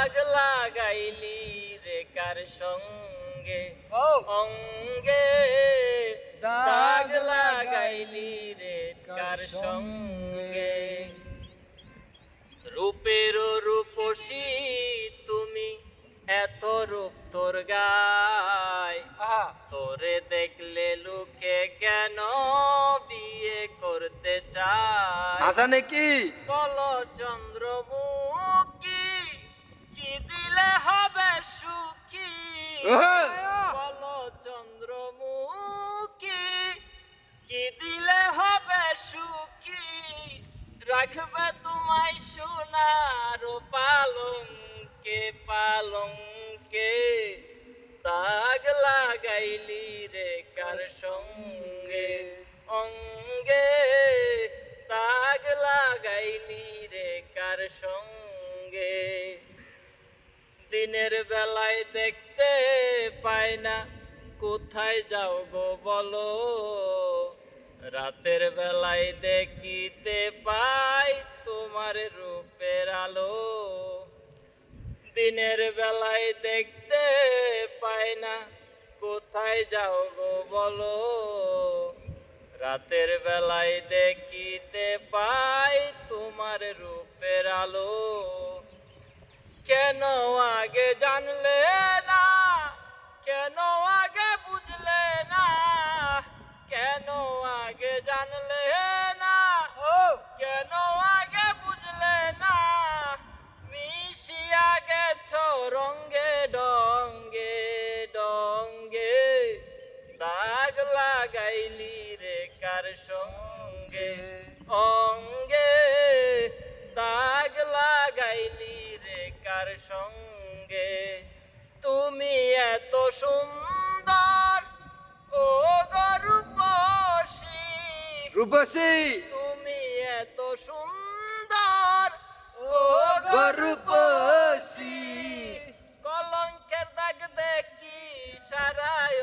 দাগ লাগাইলি রে কার সঙ্গে অঙ্গে দাগ লাগাইলি রে কার সঙ্গে রূপের রূপসী তুমি এত রূপ তোর গায় তোরে দেখলে লোকে কেন বিয়ে করতে চায় আসা নাকি কল চন্দ্রমুখী কি দিলে হবে সুখী কল চন্দ্রমুখী কি দিলে হবে সুখী রাখবে তোমায় সোনার পালঙ্কে পালঙ্কে দাগ লাগাইলি রে কার সঙ্গে অঙ্গে দাগ লাগাইলি রে কার সঙ্গে দিনের বেলায় দেখতে পাই না কোথায় যাও গো বলো রাতের বেলায় দেখিতে পাই তোমার রূপের আলো দিনের বেলায় দেখতে পাই না কোথায় যাও গো বলো রাতের বেলায় দেখিতে পাই তোমার রূপের আলো কেন আগে জানলে না কেন আগে বুঝলে না কেন আগে জানলে না কেন আগে বুঝলে না মিশিয়া গেছ রঙ্গে ডঙ্গে ডঙ্গে দাগ লাগাইলি রে কার সঙ্গে অঙ্গে দাগ লাগাইলি রে কার সঙ্গে তুমি এত সুন্দর ও রূপসী রূপসী তুমি এত সুন্দর ও রূপসী কলঙ্কের দাগ দেখি সারায়